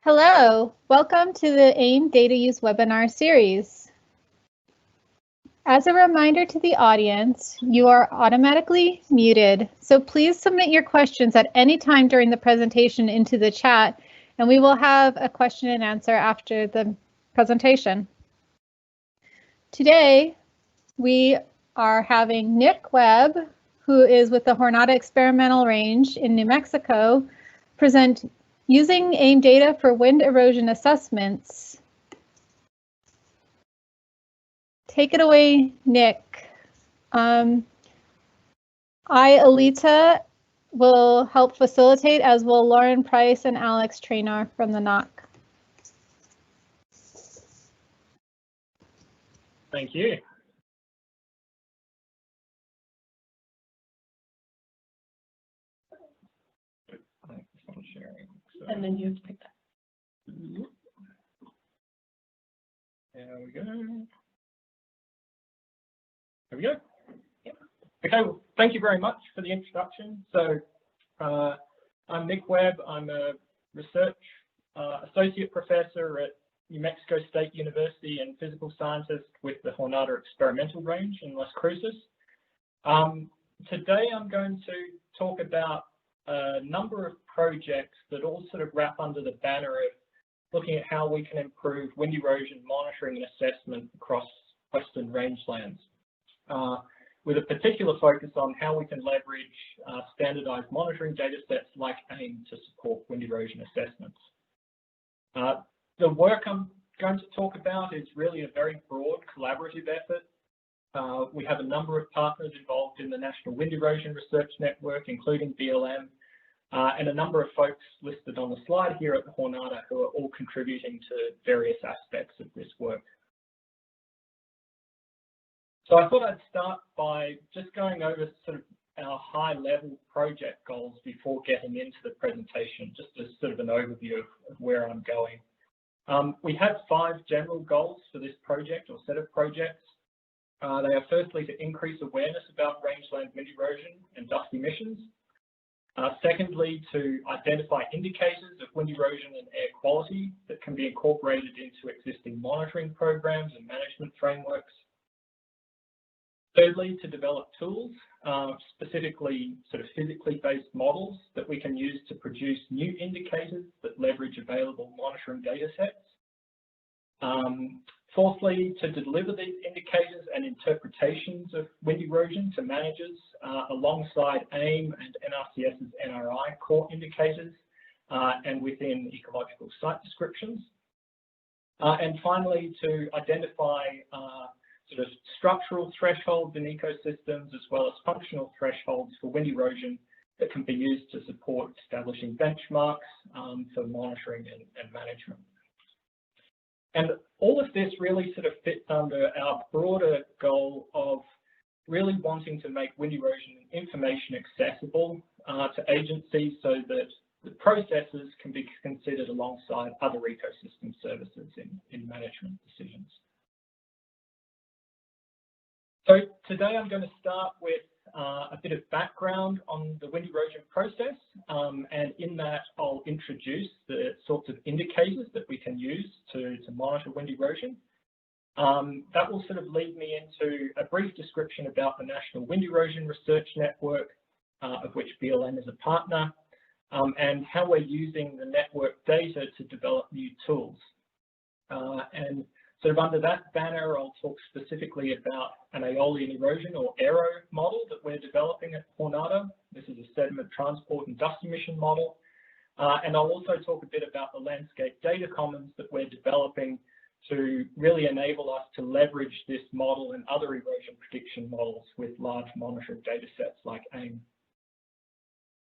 Hello, welcome to the AIM Data Use webinar series. As a reminder to the audience, you are automatically muted, so please submit your questions at any time during the presentation into the chat, and we will have a question and answer after the presentation. Today, we are having Nick Webb, who is with the Jornada Experimental Range in New Mexico, present using AIM data for wind erosion assessments. Take it away, Nick. Alita will help facilitate, as will Lauren Price and Alex Traynor from the NOC. Thank you. And then you have to pick that. There we go. There we go. Yep. Okay, well, thank you very much for the introduction. So I'm Nick Webb. I'm a research associate professor at New Mexico State University and physical scientist with the Jornada Experimental Range in Las Cruces. Today I'm going to talk about a number of projects that all sort of wrap under the banner of looking at how we can improve wind erosion monitoring and assessment across western rangelands, with a particular focus on how we can leverage standardized monitoring data sets like AIM to support wind erosion assessments. The work I'm going to talk about is really a very broad collaborative effort. We have a number of partners involved in the National Wind Erosion Research Network, including BLM, and a number of folks listed on the slide here at the Jornada who are all contributing to various aspects of this work. So I thought I'd start by just going over sort of our high-level project goals before getting into the presentation, just as sort of an overview of where I'm going. We have 5 general goals for this project or set of projects. They are firstly to increase awareness about rangeland wind erosion and dust emissions. Secondly, to identify indicators of wind erosion and air quality that can be incorporated into existing monitoring programs and management frameworks. Thirdly, to develop tools, specifically sort of physically based models that we can use to produce new indicators that leverage available monitoring data sets. Fourthly, to deliver these indicators and interpretations of wind erosion to managers alongside AIM and NRCS's NRI core indicators and within ecological site descriptions. And finally, to identify sort of structural thresholds in ecosystems as well as functional thresholds for wind erosion that can be used to support establishing benchmarks for monitoring and management. And all of this really sort of fits under our broader goal of really wanting to make wind erosion information accessible to agencies so that the processes can be considered alongside other ecosystem services in management decisions. So today I'm going to start with a bit of background on the wind erosion process, and in that I'll introduce the sorts of indicators that we can use to monitor wind erosion. That will sort of lead me into a brief description about the National Wind Erosion Research Network, of which BLM is a partner, and how we're using the network data to develop new tools. And sort of under that banner, I'll talk specifically about an aeolian erosion or AERO model that we're developing at Jornada. This is a sediment transport and dust emission model. And I'll also talk a bit about the landscape data commons that we're developing to really enable us to leverage this model and other erosion prediction models with large monitoring data sets like AIM.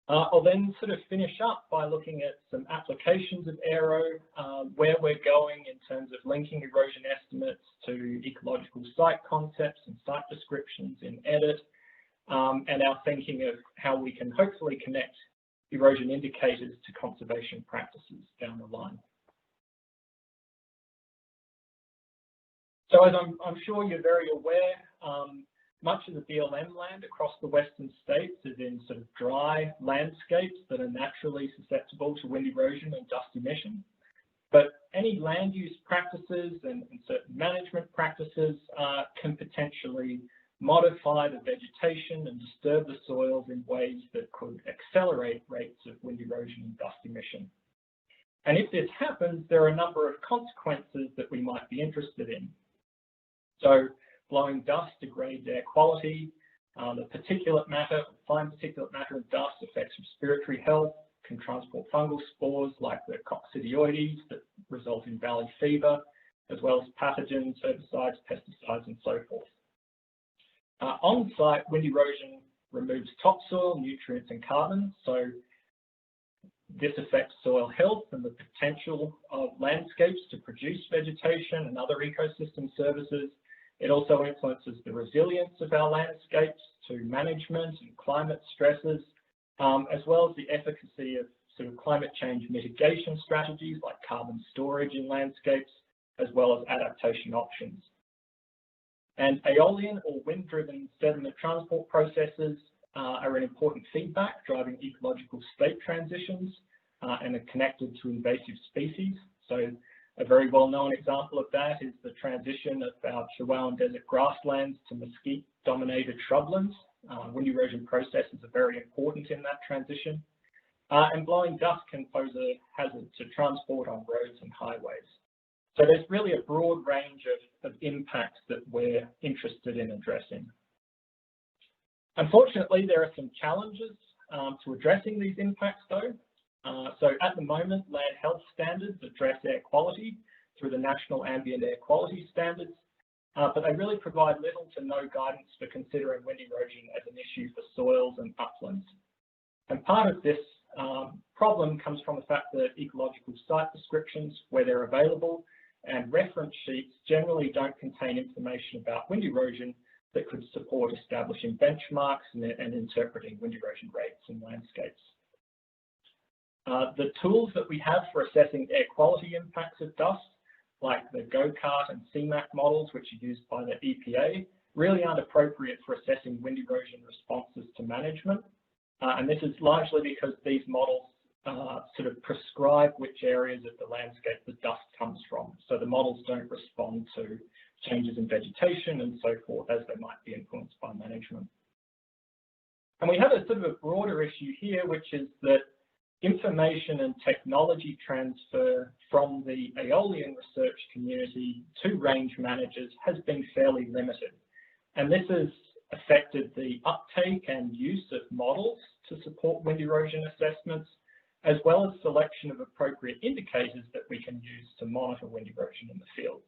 I'll then sort of finish up by looking at some applications of AERO, where we're going in terms of linking erosion estimates to ecological site concepts and site descriptions in EDIT, and our thinking of how we can hopefully connect erosion indicators to conservation practices down the line. So as I'm sure you're very aware, much of the BLM land across the western states is in sort of dry landscapes that are naturally susceptible to wind erosion and dust emission. But any land use practices and certain management practices can potentially modify the vegetation and disturb the soils in ways that could accelerate rates of wind erosion and dust emission. And if this happens, there are a number of consequences that we might be interested in. So blowing dust degrades air quality, the particulate matter, fine particulate matter of dust affects respiratory health, can transport fungal spores like the coccidioides that result in valley fever, as well as pathogens, herbicides, pesticides, and so forth. On-site, wind erosion removes topsoil, nutrients, and carbon, so this affects soil health and the potential of landscapes to produce vegetation and other ecosystem services. It also influences the resilience of our landscapes to management and climate stresses, as well as the efficacy of sort of climate change mitigation strategies like carbon storage in landscapes, as well as adaptation options. And aeolian or wind-driven sediment transport processes are an important feedback, driving ecological state transitions and are connected to invasive species. So a very well-known example of that is the transition of our Chihuahuan desert grasslands to mesquite-dominated shrublands. Wind erosion processes are very important in that transition. And blowing dust can pose a hazard to transport on roads and highways. So there's really a broad range of impacts that we're interested in addressing. Unfortunately, there are some challenges to addressing these impacts though. So at the moment, land health standards address air quality through the National Ambient Air Quality Standards, but they really provide little to no guidance for considering wind erosion as an issue for soils and uplands. And part of this problem comes from the fact that ecological site descriptions, where they're available, and reference sheets generally don't contain information about wind erosion that could support establishing benchmarks and interpreting wind erosion rates in landscapes. The tools that we have for assessing air quality impacts of dust, like the GOCART and CMAQ models, which are used by the EPA, really aren't appropriate for assessing wind erosion responses to management. And this is largely because these models sort of prescribe which areas of the landscape the dust comes from. So the models don't respond to changes in vegetation and so forth as they might be influenced by management. And we have a sort of a broader issue here, which is that information and technology transfer from the aeolian research community to range managers has been fairly limited. And this has affected the uptake and use of models to support wind erosion assessments, as well as selection of appropriate indicators that we can use to monitor wind erosion in the field.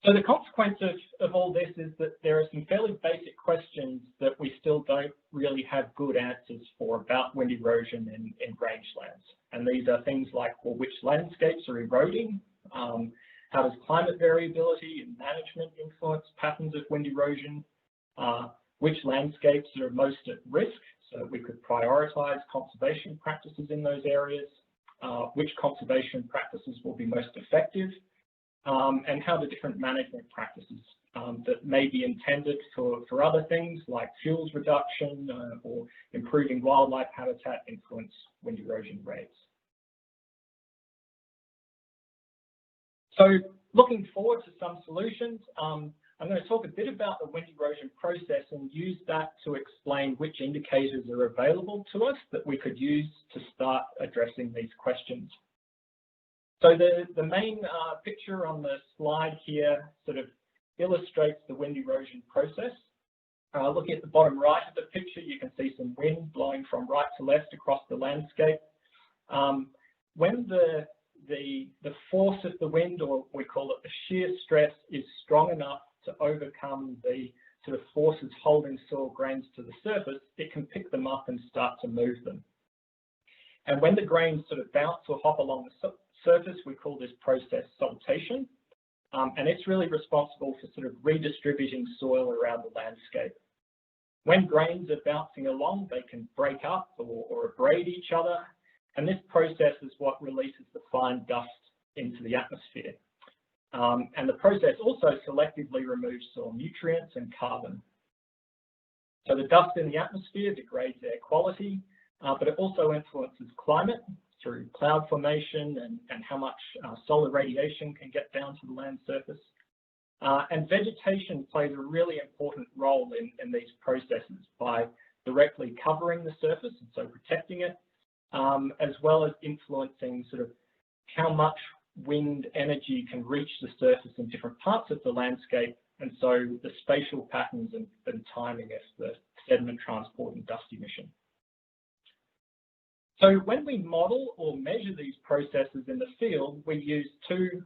So the consequence of all this is that there are some fairly basic questions that we still don't really have good answers for about wind erosion in rangelands. And these are things like, well, which landscapes are eroding? How does climate variability and management influence patterns of wind erosion? Which landscapes are most at risk? So we could prioritize conservation practices in those areas. Which conservation practices will be most effective? And how the different management practices that may be intended for other things like fuels reduction or improving wildlife habitat influence wind erosion rates. So looking forward to some solutions, I'm going to talk a bit about the wind erosion process and use that to explain which indicators are available to us that we could use to start addressing these questions. So the main picture on the slide here sort of illustrates the wind erosion process. Looking at the bottom right of the picture, you can see some wind blowing from right to left across the landscape. When the force of the wind, or we call it the shear stress, is strong enough to overcome the sort of forces holding soil grains to the surface, it can pick them up and start to move them. And when the grains sort of bounce or hop along the surface, we call this process saltation, and it's really responsible for sort of redistributing soil around the landscape. When grains are bouncing along, they can break up or abrade each other, and this process is what releases the fine dust into the atmosphere. And the process also selectively removes soil nutrients and carbon. So the dust in the atmosphere degrades air quality, but it also influences climate. through cloud formation and how much solar radiation can get down to the land surface. And vegetation plays a really important role in these processes by directly covering the surface, and so protecting it, as well as influencing sort of how much wind energy can reach the surface in different parts of the landscape, and so the spatial patterns and timing of the sediment transport and dust emission. So when we model or measure these processes in the field, we use two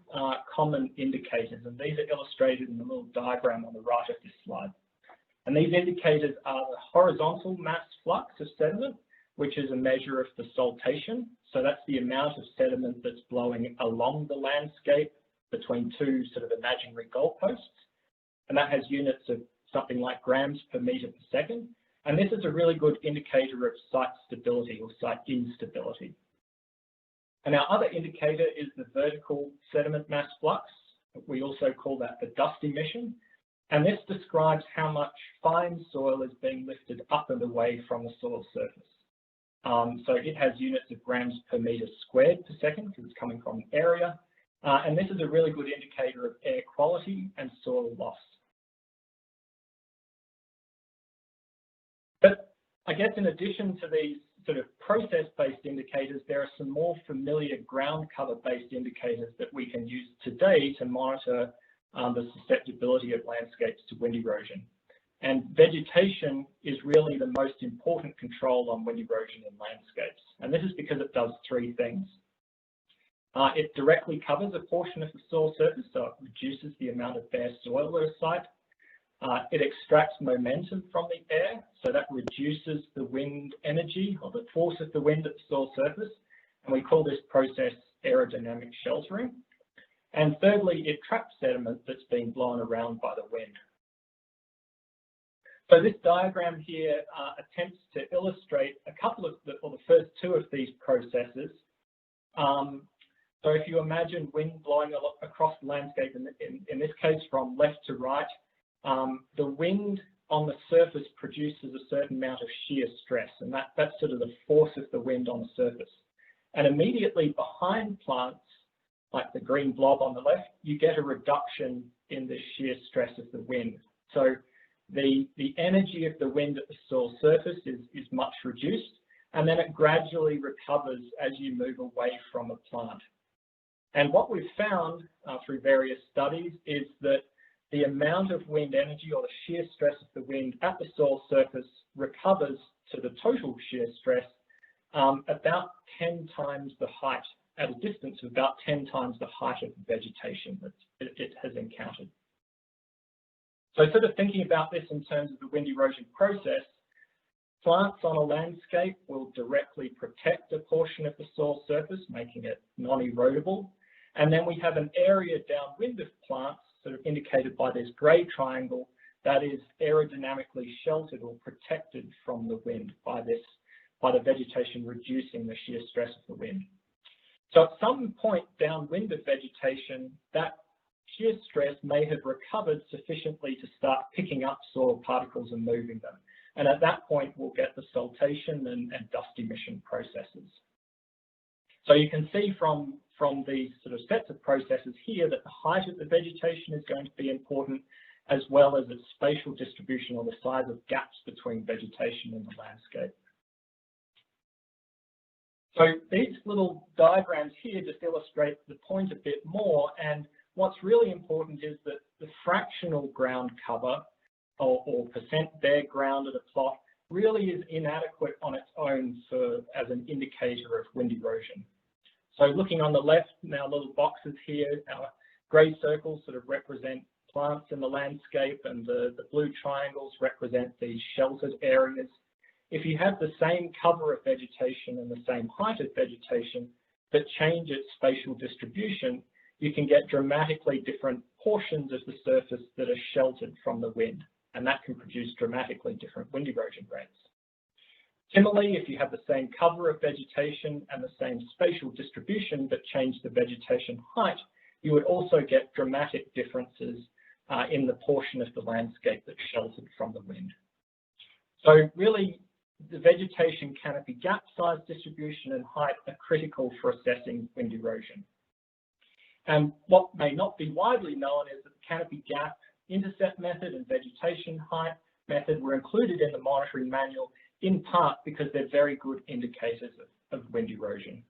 common indicators, and these are illustrated in the little diagram on the right of this slide. And these indicators are the horizontal mass flux of sediment, which is a measure of the saltation. So that's the amount of sediment that's blowing along the landscape between two sort of imaginary goalposts. And that has units of something like grams per meter per second. And this is a really good indicator of site stability or site instability. And our other indicator is the vertical sediment mass flux. We also call that the dust emission. And this describes how much fine soil is being lifted up and away from the soil surface. So it has units of grams per meter squared per second because it's coming from an area. And this is a really good indicator of air quality and soil loss. But I guess in addition to these sort of process-based indicators, there are some more familiar ground cover-based indicators that we can use today to monitor the susceptibility of landscapes to wind erosion. And vegetation is really the most important control on wind erosion in landscapes. And this is because it does three things. It directly covers a portion of the soil surface, so it reduces the amount of bare soil at a site. It extracts momentum from the air, so that reduces the wind energy or the force of the wind at the soil surface, and we call this process aerodynamic sheltering. And thirdly, it traps sediment that's being blown around by the wind. So this diagram here attempts to illustrate a couple of the first two of these processes. So if you imagine wind blowing across the landscape, in this case from left to right, the wind on the surface produces a certain amount of shear stress, and that's sort of the force of the wind on the surface. And immediately behind plants, like the green blob on the left, you get a reduction in the shear stress of the wind. So the energy of the wind at the soil surface is much reduced, and then it gradually recovers as you move away from a plant. And what we've found through various studies is that the amount of wind energy or the shear stress of the wind at the soil surface recovers to the total shear stress about 10 times the height, at a distance of about 10 times the height of the vegetation that it has encountered. So sort of thinking about this in terms of the wind erosion process, plants on a landscape will directly protect a portion of the soil surface, making it non-erodible. And then we have an area downwind of plants, sort of indicated by this grey triangle, that is aerodynamically sheltered or protected from the wind by the vegetation reducing the shear stress of the wind. So at some point downwind of vegetation, that shear stress may have recovered sufficiently to start picking up soil particles and moving them. And at that point, we'll get the saltation and dust emission processes. So you can see from these sort of sets of processes here that the height of the vegetation is going to be important, as well as its spatial distribution or the size of gaps between vegetation and the landscape. So these little diagrams here just illustrate the point a bit more, and what's really important is that the fractional ground cover or percent bare ground at a plot really is inadequate on its own as an indicator of wind erosion. So looking on the left, now little boxes here, our grey circles sort of represent plants in the landscape, and the blue triangles represent these sheltered areas. If you have the same cover of vegetation and the same height of vegetation, but change its spatial distribution, you can get dramatically different portions of the surface that are sheltered from the wind, and that can produce dramatically different wind erosion rates. Similarly, if you have the same cover of vegetation and the same spatial distribution, but change the vegetation height, you would also get dramatic differences in the portion of the landscape that's sheltered from the wind. So really, the vegetation canopy gap size distribution and height are critical for assessing wind erosion. And what may not be widely known is that the canopy gap intercept method and vegetation height method were included in the monitoring manual in part because they're very good indicators of wind erosion.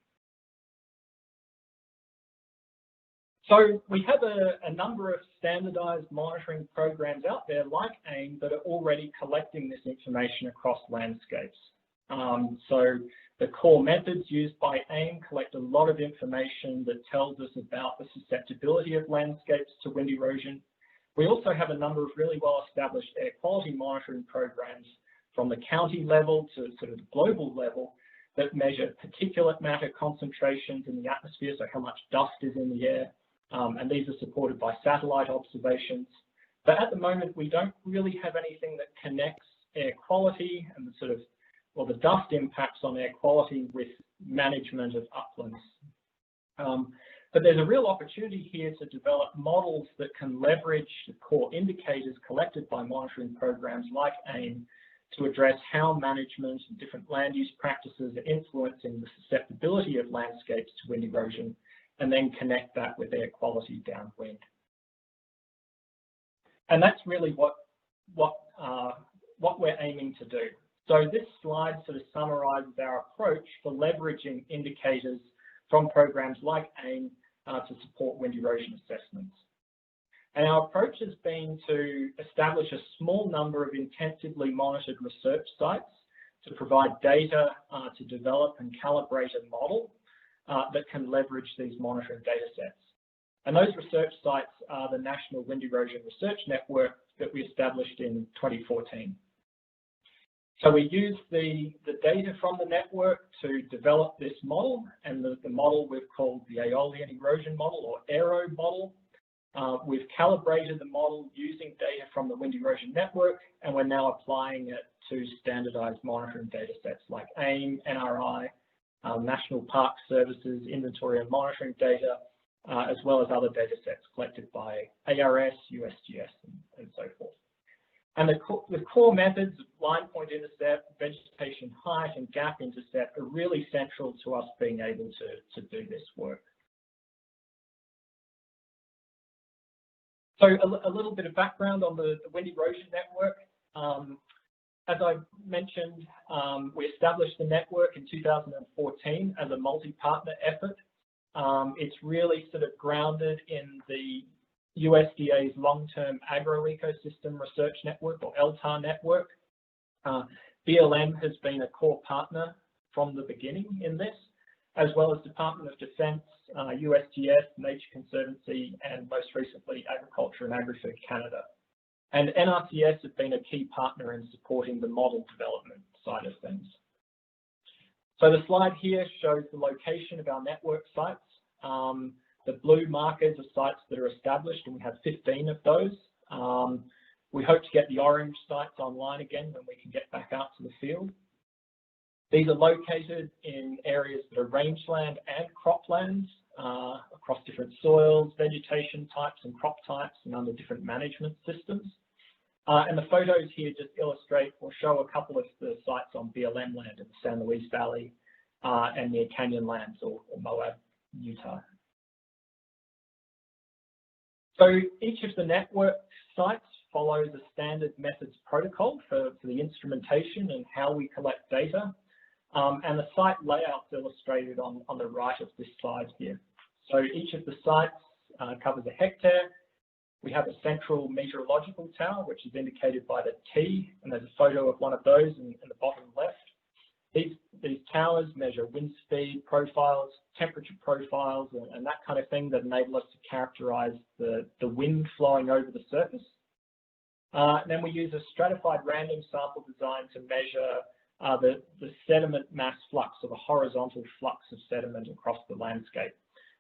So we have a number of standardized monitoring programs out there like AIM that are already collecting this information across landscapes. So the core methods used by AIM collect a lot of information that tells us about the susceptibility of landscapes to wind erosion. We also have a number of really well-established air quality monitoring programs from the county level to sort of the global level that measure particulate matter concentrations in the atmosphere, so how much dust is in the air. And these are supported by satellite observations. But at the moment, we don't really have anything that connects air quality and the sort of, well, the dust impacts on air quality with management of uplands. But there's a real opportunity here to develop models that can leverage the core indicators collected by monitoring programs like AIM to address how management and different land use practices are influencing the susceptibility of landscapes to wind erosion, and then connect that with air quality downwind. And that's really what we're aiming to do. So this slide sort of summarizes our approach for leveraging indicators from programs like AIM to support wind erosion assessments. And our approach has been to establish a small number of intensively monitored research sites to provide data to develop and calibrate a model that can leverage these monitoring data sets. And those research sites are the National Wind Erosion Research Network that we established in 2014. So we use the data from the network to develop this model, and the model we've called the aeolian erosion model, or AERO model. We've calibrated the model using data from the Wind Erosion Network, and we're now applying it to standardized monitoring data sets like AIM, NRI, National Park Services, inventory and monitoring data, as well as other data sets collected by ARS, USGS, and so forth. And the core methods of line point intercept, vegetation height, and gap intercept are really central to us being able to do this work. So a little bit of background on the Wind Erosion Network. As I mentioned, we established the network in 2014 as a multi-partner effort. It's really sort of grounded in the USDA's long-term agro-ecosystem research network, or LTAR network. BLM has been a core partner from the beginning in this, as well as Department of Defense, USGS, Nature Conservancy, and most recently Agriculture and Agri-Food Canada. And NRCS have been a key partner in supporting the model development side of things. So the slide here shows the location of our network sites. The blue markers are sites that are established, and we have 15 of those. We hope to get the orange sites online again when we can get back out to the field. These are located in areas that are rangeland and croplands across different soils, vegetation types and crop types, and under different management systems. And the photos here just illustrate or show a couple of the sites on BLM land in the San Luis Valley and near Canyonlands or Moab, Utah. So each of the network sites follows a standard methods protocol for the instrumentation and how we collect data. And the site layout's illustrated on the right of this slide here. So each of the sites covers a hectare. We have a central meteorological tower, which is indicated by the T, and there's a photo of one of those in the bottom left. These towers measure wind speed profiles, temperature profiles, and that kind of thing that enable us to characterize the wind flowing over the surface. Then we use a stratified random sample design to measure the sediment mass flux, or the horizontal flux of sediment across the landscape.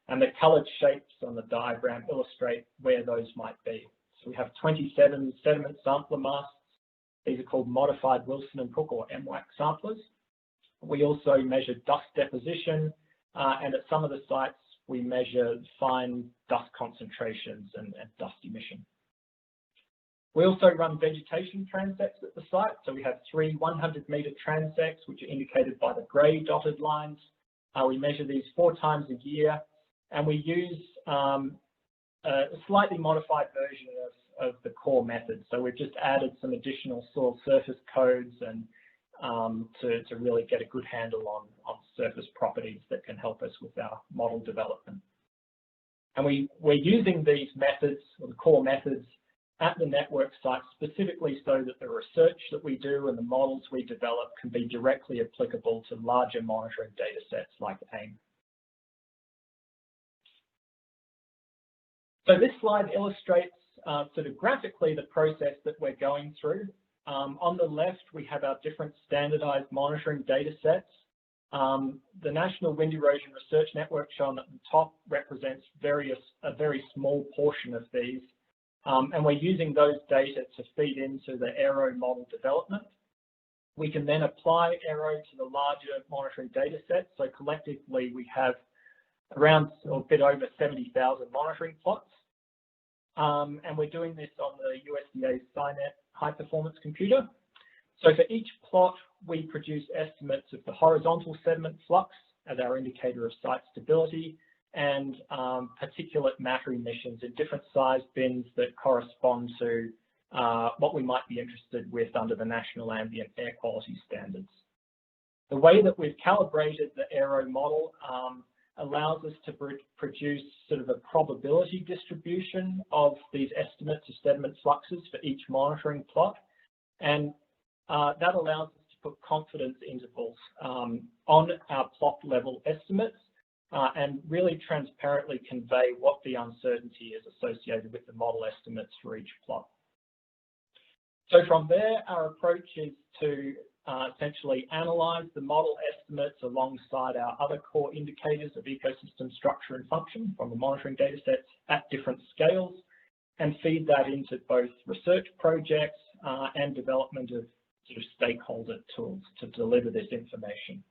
And the coloured shapes on the diagram illustrate where those might be. So we have 27 sediment sampler masts. These are called modified Wilson and Cook, or MWAC samplers. We also measure dust deposition, and at some of the sites, we measure fine dust concentrations and dust emission. We also run vegetation transects at the site. So we have 3 100-meter transects, which are indicated by the grey dotted lines. We measure these 4 times a year, and we use a slightly modified version of the core method. So we've just added some additional soil surface codes and to really get a good handle on surface properties that can help us with our model development. And we're using these methods, or the core methods, at the network site specifically so that the research that we do and the models we develop can be directly applicable to larger monitoring data sets like AIM. So this slide illustrates sort of graphically the process that we're going through. On the left, we have our different standardized monitoring data sets. The National Wind Erosion Research Network shown at the top represents a very small portion of these. And we're using those data to feed into the AERO model development. We can then apply AERO to the larger monitoring data sets. So collectively, we have around a bit over 70,000 monitoring plots. And we're doing this on the USDA SciNet high-performance computer. So for each plot, we produce estimates of the horizontal sediment flux as our indicator of site stability, and particulate matter emissions in different size bins that correspond to what we might be interested with under the National Ambient Air Quality Standards. The way that we've calibrated the AERO model allows us to produce sort of a probability distribution of these estimates of sediment fluxes for each monitoring plot, and that allows us to put confidence intervals on our plot level estimates and really transparently convey what the uncertainty is associated with the model estimates for each plot. So from there, our approach is to essentially analyze the model estimates alongside our other core indicators of ecosystem structure and function from the monitoring data sets at different scales, and feed that into both research projects and development of sort of stakeholder tools to deliver this information.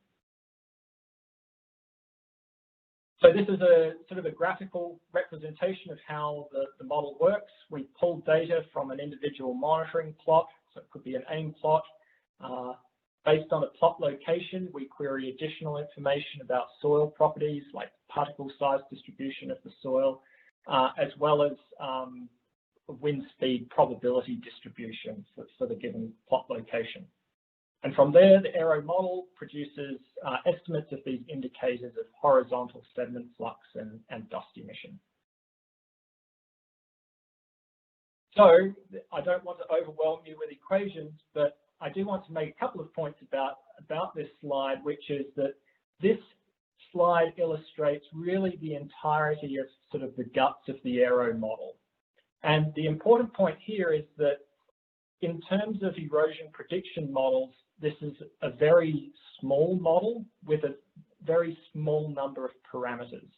So this is a sort of a graphical representation of how the model works. We pull data from an individual monitoring plot, so it could be an AIM plot. Based on a plot location, we query additional information about soil properties like particle size distribution of the soil, as well as wind speed probability distribution for the given plot location. And from there, the AERO model produces estimates of these indicators of horizontal sediment flux and dust emission. So I don't want to overwhelm you with equations, but I do want to make a couple of points about this slide, which is that this slide illustrates really the entirety of sort of the guts of the AERO model. And the important point here is that in terms of erosion prediction models, this is a very small model with a very small number of parameters.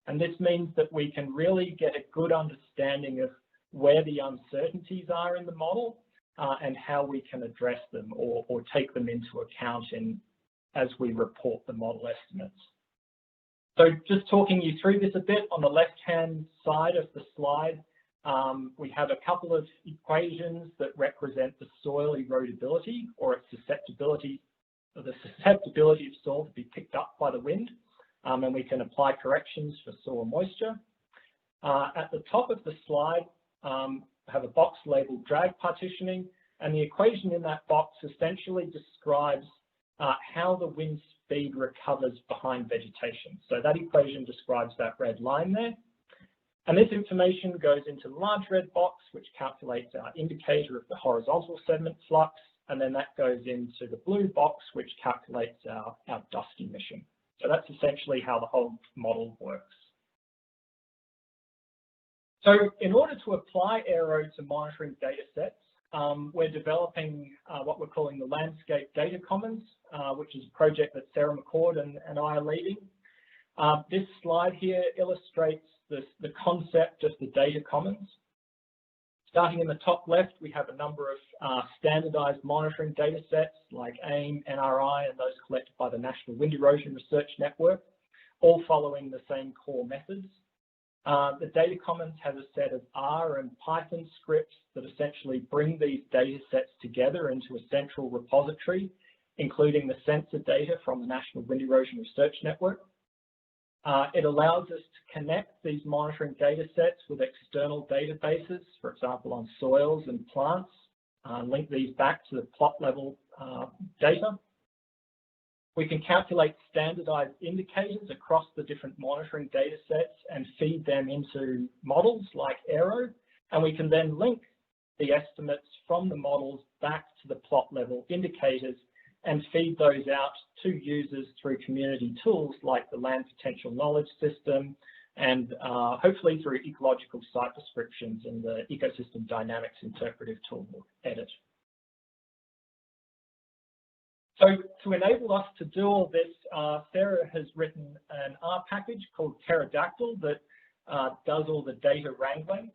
And this means that we can really get a good understanding of where the uncertainties are in the model and how we can address them or take them into account as we report the model estimates. So just talking you through this a bit, on the left-hand side of the slide, we have a couple of equations that represent the soil erodibility or its susceptibility, or the susceptibility of soil to be picked up by the wind, and we can apply corrections for soil moisture. At the top of the slide, have a box labeled drag partitioning, and the equation in that box essentially describes how the wind speed recovers behind vegetation. So that equation describes that red line there. And this information goes into the large red box, which calculates our indicator of the horizontal sediment flux, and then that goes into the blue box, which calculates our dust emission. So that's essentially how the whole model works. So in order to apply AERO to monitoring data sets, we're developing what we're calling the Landscape Data Commons, which is a project that Sarah McCord and I are leading. This slide here illustrates the concept of the data commons. Starting in the top left, we have a number of standardized monitoring data sets like AIM, NRI, and those collected by the National Wind Erosion Research Network, all following the same core methods. The data commons has a set of R and Python scripts that essentially bring these data sets together into a central repository, including the sensor data from the National Wind Erosion Research Network. It allows us to connect these monitoring data sets with external databases, for example, on soils and plants, link these back to the plot level data. We can calculate standardized indicators across the different monitoring data sets and feed them into models like AERO, and we can then link the estimates from the models back to the plot level indicators and feed those out to users through community tools like the Land Potential Knowledge System and hopefully through ecological site descriptions in the Ecosystem Dynamics Interpretive Toolbook edit. So to enable us to do all this, Sarah has written an R package called Pterodactyl that does all the data wrangling.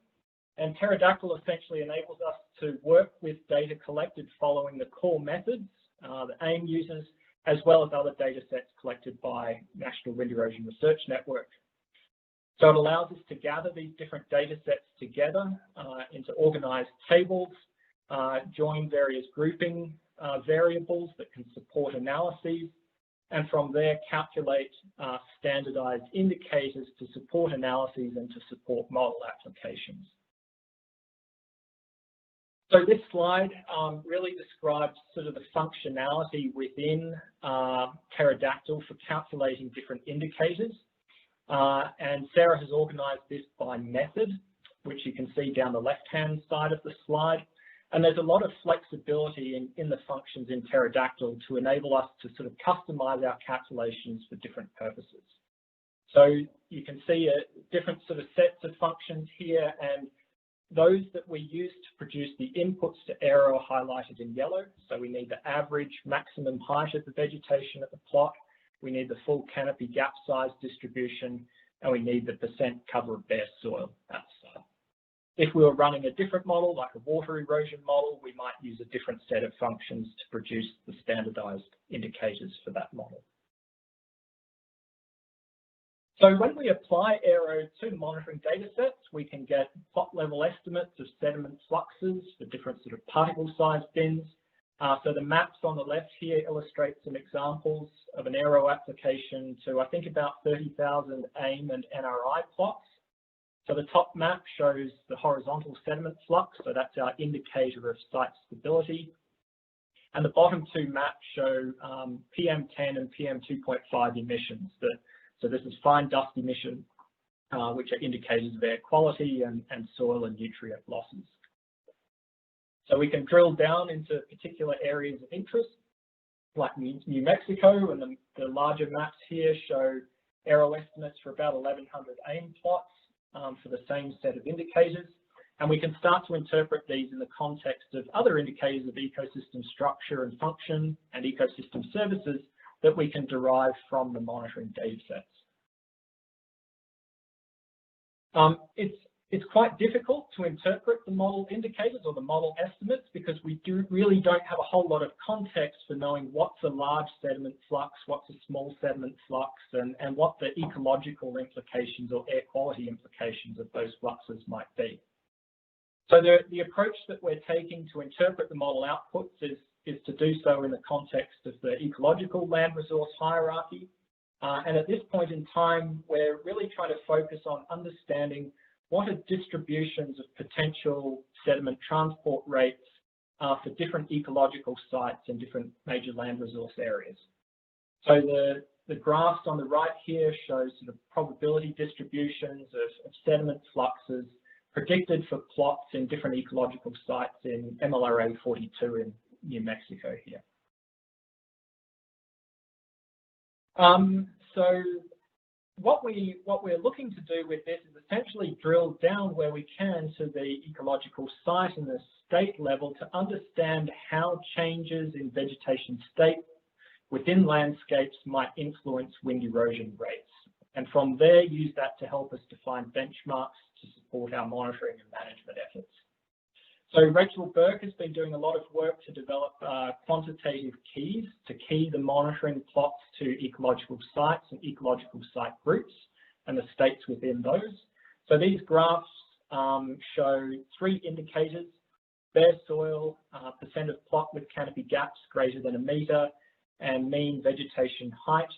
And Pterodactyl essentially enables us to work with data collected following the core methods that AIM uses, as well as other data sets collected by National Wind Erosion Research Network. So it allows us to gather these different data sets together into organized tables, join various grouping variables that can support analyses, and from there calculate standardized indicators to support analyses and to support model applications. So this slide really describes sort of the functionality within Pterodactyl for calculating different indicators. And Sarah has organized this by method, which you can see down the left-hand side of the slide. And there's a lot of flexibility in the functions in Pterodactyl to enable us to sort of customize our calculations for different purposes. So you can see different sort of sets of functions here, and those that we use to produce the inputs to AERO are highlighted in yellow. So we need the average maximum height of the vegetation at the plot, we need the full canopy gap size distribution, and we need the percent cover of bare soil at the site. If we were running a different model, like a water erosion model, we might use a different set of functions to produce the standardized indicators for that model. So when we apply AERO to monitoring data sets, we can get plot level estimates of sediment fluxes for different sort of particle size bins. So the maps on the left here illustrate some examples of an AERO application to, I think, about 30,000 AIM and NRI plots. So the top map shows the horizontal sediment flux, so that's our indicator of site stability. And the bottom two maps show PM10 and PM2.5 emissions. So this is fine dust emission, which are indicators of air quality and soil and nutrient losses. So we can drill down into particular areas of interest, like New Mexico, and the larger maps here show AERO estimates for about 1,100 AIM plots for the same set of indicators. And we can start to interpret these in the context of other indicators of ecosystem structure and function and ecosystem services that we can derive from the monitoring data sets. It's quite difficult to interpret the model indicators or the model estimates because we really don't have a whole lot of context for knowing what's a large sediment flux, what's a small sediment flux, and what the ecological implications or air quality implications of those fluxes might be. So the approach that we're taking to interpret the model outputs is to do so in the context of the ecological land resource hierarchy. And at this point in time, we're really trying to focus on understanding what are distributions of potential sediment transport rates for different ecological sites in different major land resource areas. So the graphs on the right here show sort of probability distributions of sediment fluxes predicted for plots in different ecological sites in MLRA 42 in New Mexico here. So what we're looking to do with this is essentially drill down where we can to the ecological site and the state level to understand how changes in vegetation state within landscapes might influence wind erosion rates. And from there, use that to help us define benchmarks to support our monitoring and management efforts. So Rachel Burke has been doing a lot of work to develop quantitative keys to key the monitoring plots to ecological sites and ecological site groups and the states within those. So these graphs show 3 indicators: bare soil, percent of plot with canopy gaps greater than 1 metre, and mean vegetation height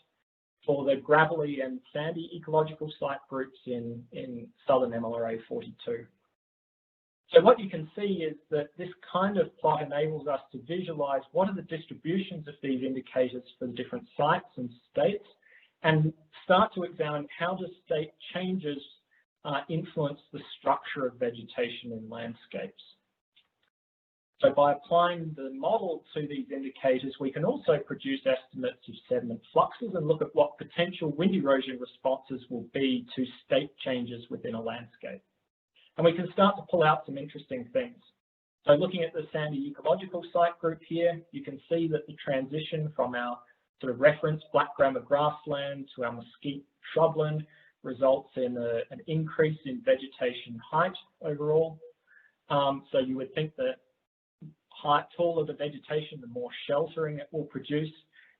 for the gravelly and sandy ecological site groups in southern MLRA 42. So what you can see is that this kind of plot enables us to visualise what are the distributions of these indicators for the different sites and states, and start to examine how do state changes influence the structure of vegetation in landscapes. So by applying the model to these indicators, we can also produce estimates of sediment fluxes and look at what potential wind erosion responses will be to state changes within a landscape. And we can start to pull out some interesting things. So looking at the sandy ecological site group here, you can see that the transition from our sort of reference black grama grassland to our mesquite shrubland results in an increase in vegetation height overall. So you would think that taller the vegetation, the more sheltering it will produce.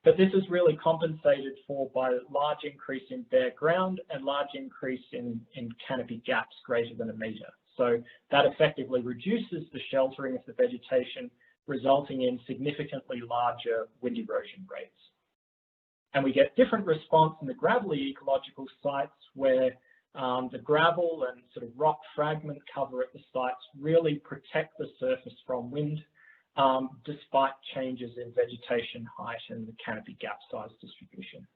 But this is really compensated for by a large increase in bare ground and large increase in canopy gaps greater than 1 metre. So that effectively reduces the sheltering of the vegetation, resulting in significantly larger wind erosion rates. And we get different response in the gravelly ecological sites where the gravel and sort of rock fragment cover at the sites really protect the surface from wind, despite changes in vegetation height and the canopy gap size distribution.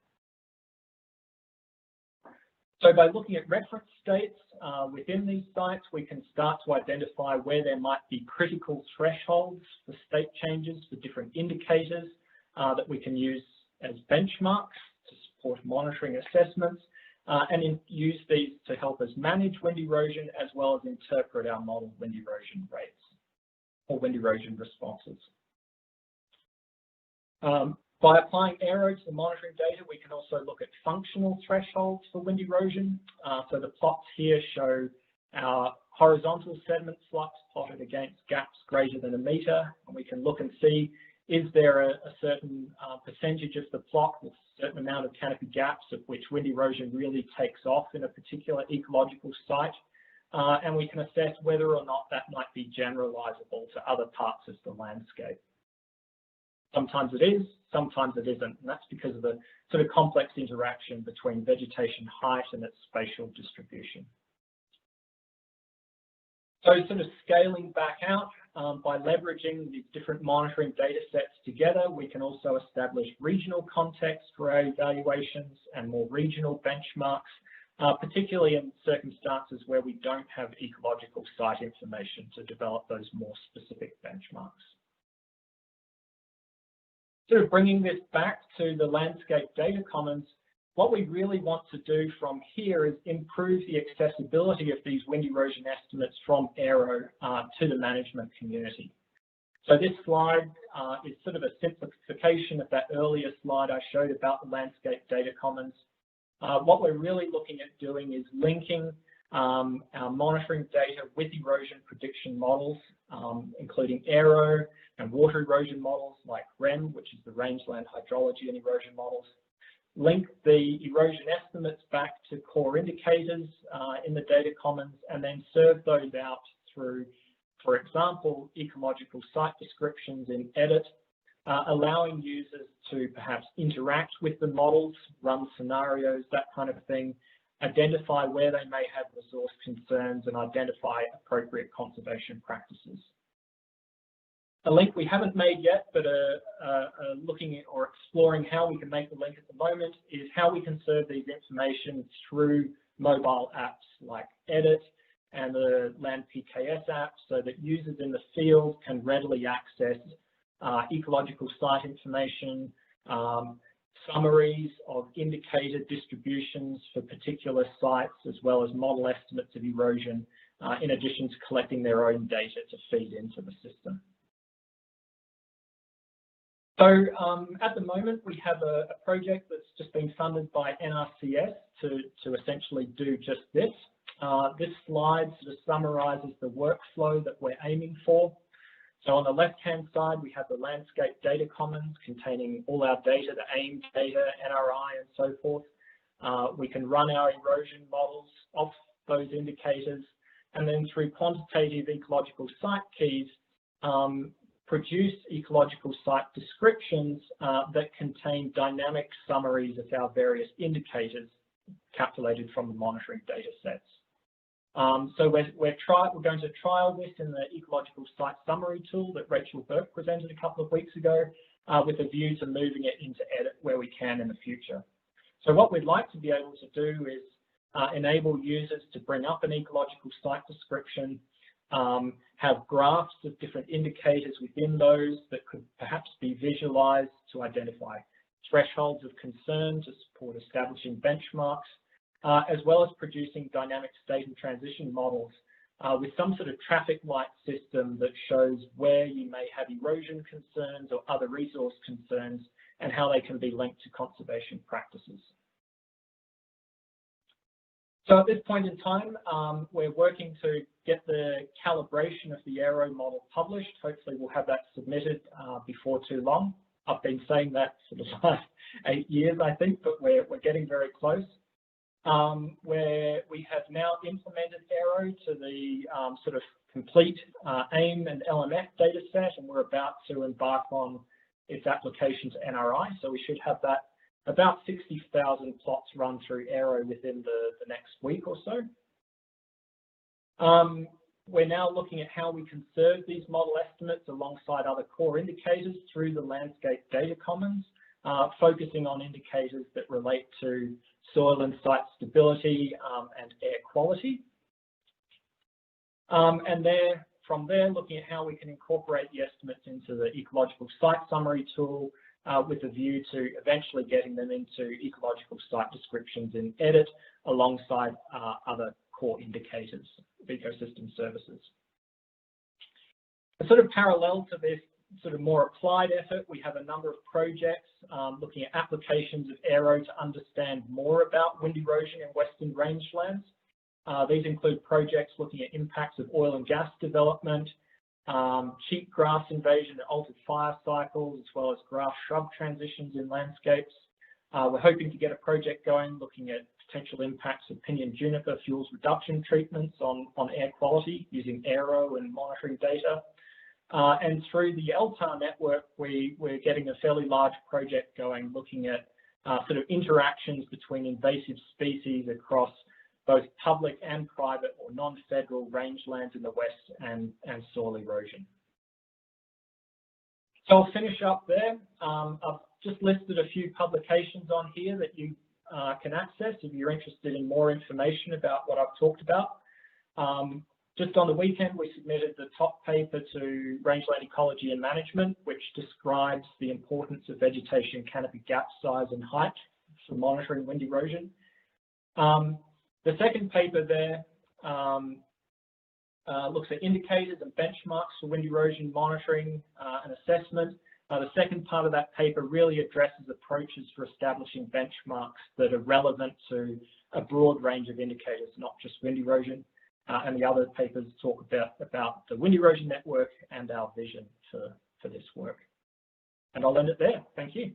So by looking at reference states within these sites, we can start to identify where there might be critical thresholds for state changes for different indicators that we can use as benchmarks to support monitoring assessments, and use these to help us manage wind erosion as well as interpret our model wind erosion rates or wind erosion responses. By applying AERO to the monitoring data, we can also look at functional thresholds for wind erosion. So the plots here show our horizontal sediment flux plotted against gaps greater than 1 metre, and we can look and see, is there a certain percentage of the plot with a certain amount of canopy gaps of which wind erosion really takes off in a particular ecological site, and we can assess whether or not that might be generalizable to other parts of the landscape. Sometimes it is, sometimes it isn't, and that's because of the sort of complex interaction between vegetation height and its spatial distribution. So sort of scaling back out, by leveraging these different monitoring data sets together, we can also establish regional context for our evaluations and more regional benchmarks, particularly in circumstances where we don't have ecological site information to develop those more specific benchmarks. Sort of bringing this back to the landscape data commons, what we really want to do from here is improve the accessibility of these wind erosion estimates from AERO to the management community. So this slide is sort of a simplification of that earlier slide I showed about the landscape data commons. What we're really looking at doing is linking our monitoring data with erosion prediction models, including AERO and water erosion models like REM, which is the rangeland hydrology and erosion models. Link the erosion estimates back to core indicators in the data commons, and then serve those out through, for example, ecological site descriptions in EDIT, allowing users to perhaps interact with the models, run scenarios, that kind of thing, identify where they may have resource concerns, and identify appropriate conservation practices. A link we haven't made yet, but looking at or exploring how we can make the link at the moment, is how we can serve these information through mobile apps like EDIT and the Land PKS app, so that users in the field can readily access ecological site information, summaries of indicator distributions for particular sites, as well as model estimates of erosion, in addition to collecting their own data to feed into the system. So at the moment, we have a project that's just been funded by NRCS to essentially do just this. This slide sort of summarizes the workflow that we're aiming for. So on the left-hand side, we have the landscape data commons containing all our data, the AIM data, NRI, and so forth. We can run our erosion models off those indicators, and then through quantitative ecological site keys, produce ecological site descriptions that contain dynamic summaries of our various indicators calculated from the monitoring data sets. So we're going to trial this in the ecological site summary tool that Rachel Burke presented a couple of weeks ago, with a view to moving it into edit where we can in the future. So what we'd like to be able to do is enable users to bring up an ecological site description, have graphs of different indicators within those that could perhaps be visualized to identify thresholds of concern to support establishing benchmarks, as well as producing dynamic state and transition models with some sort of traffic light system that shows where you may have erosion concerns or other resource concerns and how they can be linked to conservation practices. So at this point in time, we're working to get the calibration of the AERO model published. Hopefully we'll have that submitted before too long. I've been saying that for the last 8 years, I think, but we're getting very close. Where we have now implemented AERO to the sort of complete AIM and LMF data set, and we're about to embark on its application to NRI. So we should have that about 60,000 plots run through AERO within the next week or so. We're now looking at how we can serve these model estimates alongside other core indicators through the landscape data commons, focusing on indicators that relate to soil and site stability and air quality. And from there, looking at how we can incorporate the estimates into the ecological site summary tool with a view to eventually getting them into ecological site descriptions in edit alongside other core indicators of ecosystem services. A sort of parallel to this sort of more applied effort, we have a number of projects looking at applications of AERO to understand more about wind erosion in western rangelands. These include projects looking at impacts of oil and gas development, cheap grass invasion and altered fire cycles, as well as grass shrub transitions in landscapes. We're hoping to get a project going looking at potential impacts of pinyon juniper fuels reduction treatments on air quality using AERO and monitoring data. And through the LTAR network, we're getting a fairly large project going looking at sort of interactions between invasive species across both public and private or non-federal rangelands in the west and soil erosion. So I'll finish up there. I've just listed a few publications on here that you can access if you're interested in more information about what I've talked about. Just on the weekend, we submitted the top paper to Rangeland Ecology and Management, which describes the importance of vegetation canopy gap size and height for monitoring wind erosion. The second paper there looks at indicators and benchmarks for wind erosion monitoring and assessment. The second part of that paper really addresses approaches for establishing benchmarks that are relevant to a broad range of indicators, not just wind erosion. And the other papers talk about the wind erosion network and our vision for this work. And I'll end it there. Thank you.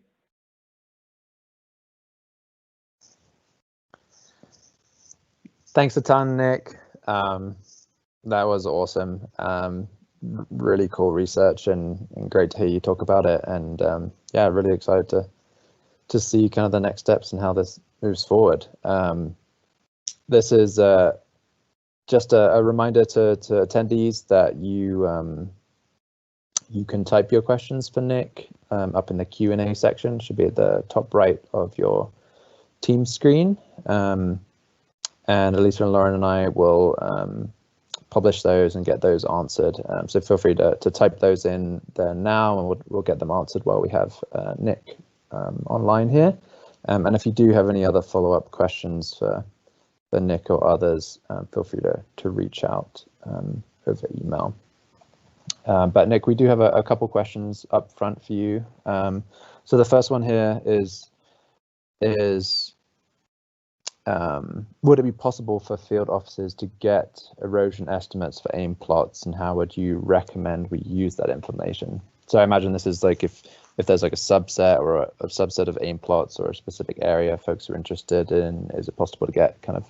Thanks a ton, Nick. That was awesome. Really cool research and great to hear you talk about it. And yeah, really excited to see kind of the next steps and how this moves forward. This is just a reminder to attendees that you can type your questions for Nick up in the Q&A section. Should be at the top right of your team screen. And Elisa and Lauren and I will publish those and get those answered. So feel free to type those in there now, and we'll get them answered while we have Nick online here. And if you do have any other follow-up questions for Nick or others, feel free to reach out over email. But Nick, we do have a couple questions up front for you. So the first one here is would it be possible for field officers to get erosion estimates for AIM plots, and how would you recommend we use that information? So I imagine this is like if there's like a subset or a subset of AIM plots or a specific area folks are interested in, is it possible to get kind of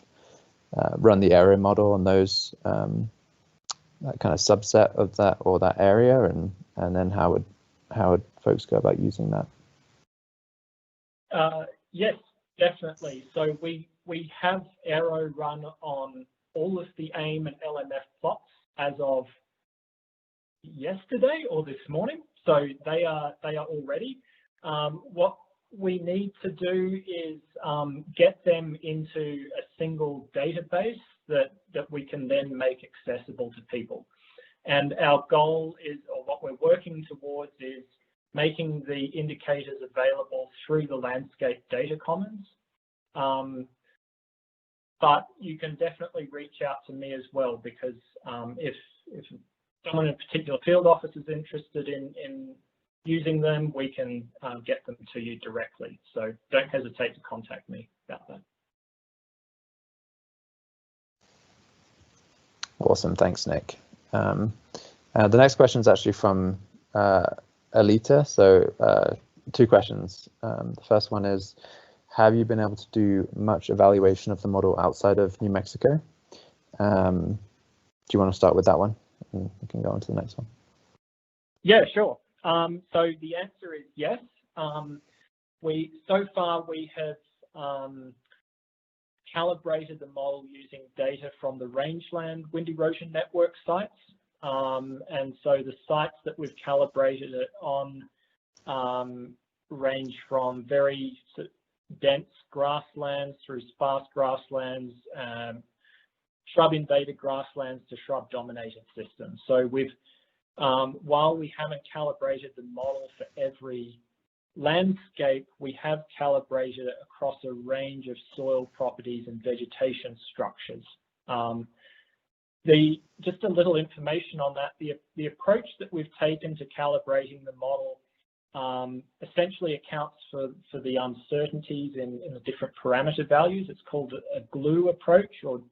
run the AERO model on those, that kind of subset of that or that area, and then how would folks go about using that? Yes, definitely. So we have AERO run on all of the AIM and LMF plots as of yesterday or this morning. So they are all ready. What we need to do is get them into a single database that we can then make accessible to people. And our goal is, or what we're working towards, is making the indicators available through the landscape data commons. But you can definitely reach out to me as well, because if someone in a particular field office is interested in using them, we can get them to you directly. So don't hesitate to contact me about that. Awesome, thanks, Nick. The next question is actually from Alita. So 2 questions. The first one is, have you been able to do much evaluation of the model outside of New Mexico? Do you want to start with that one? And we can go on to the next one. Yeah, sure. So the answer is yes. So far we have calibrated the model using data from the rangeland wind erosion network sites. And so the sites that we've calibrated it on range from very dense grasslands through sparse grasslands, shrub invaded grasslands to shrub dominated systems. So we've, while we haven't calibrated the model for every landscape, we have calibrated it across a range of soil properties and vegetation structures. Just a little information on that, the approach that we've taken to calibrating the model essentially accounts for the uncertainties in the different parameter values. It's called a GLUE approach, or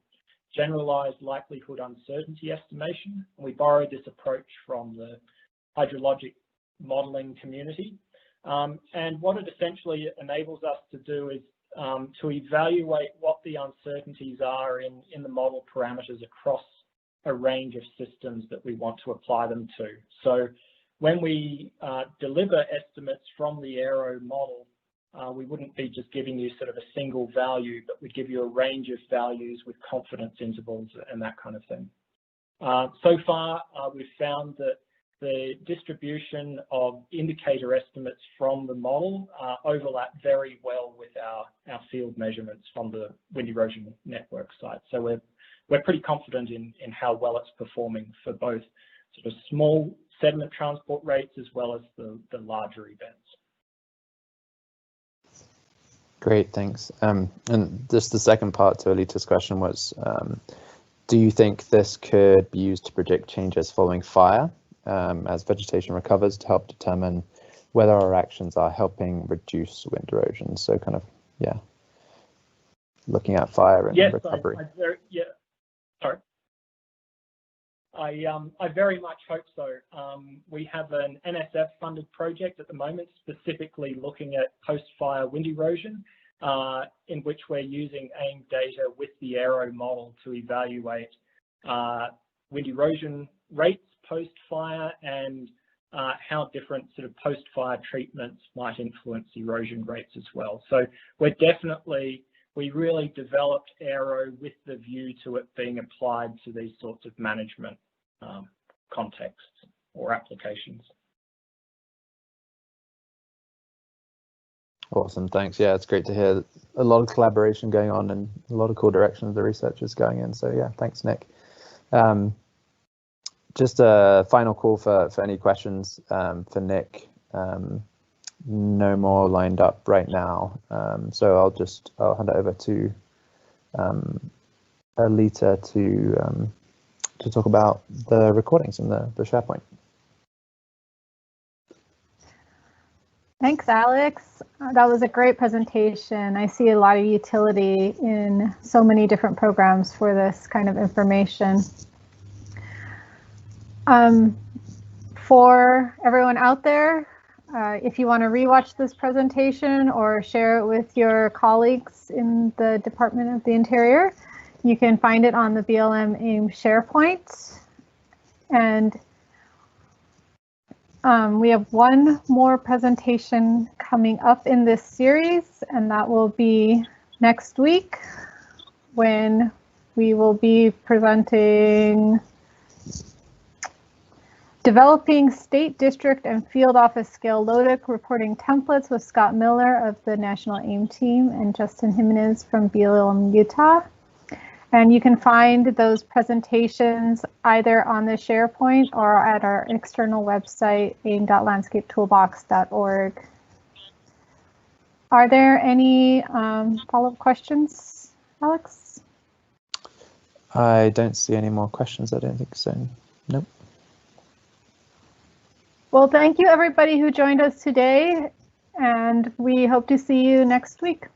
generalized likelihood uncertainty estimation. We borrowed this approach from the hydrologic modeling community. And what it essentially enables us to do is to evaluate what the uncertainties are in the model parameters across a range of systems that we want to apply them to. So when we deliver estimates from the AERO model, we wouldn't be just giving you sort of a single value, but we'd give you a range of values with confidence intervals and that kind of thing. So far, we've found that the distribution of indicator estimates from the model overlap very well with our field measurements from the wind erosion network site. So we're pretty confident in how well it's performing for both sort of small sediment transport rates as well as the larger events. Great, thanks. And just the second part to Alita's question was, do you think this could be used to predict changes following fire as vegetation recovers to help determine whether our actions are helping reduce wind erosion? So kind of, yeah, looking at fire and recovery. I very much hope so. We have an NSF funded project at the moment specifically looking at post-fire wind erosion, in which we're using AIM data with the AERO model to evaluate wind erosion rates post-fire and how different sort of post-fire treatments might influence erosion rates as well. So we really developed AERO with the view to it being applied to these sorts of management contexts or applications. Awesome, thanks. Yeah, it's great to hear a lot of collaboration going on and a lot of cool directions the research is going in. So yeah, thanks, Nick. Just a final call for any questions for Nick. No more lined up right now. So I'll hand it over to Alita to talk about the recordings and the SharePoint. Thanks, Alex. That was a great presentation. I see a lot of utility in so many different programs for this kind of information. For everyone out there, if you want to rewatch this presentation or share it with your colleagues in the Department of the Interior, You can find it on the BLM AIM Sharepoint. And we have one more presentation coming up in this series, and that will be next week when we will be presenting developing state, district, and field office scale LODIC reporting templates with Scott Miller of the National AIM team and Justin Jimenez from BLM Utah. And you can find those presentations either on the SharePoint or at our external website, aim.landscapetoolbox.org. Are there any follow-up questions, Alex? I don't see any more questions. I don't think so. Nope. Well, thank you everybody who joined us today, and we hope to see you next week.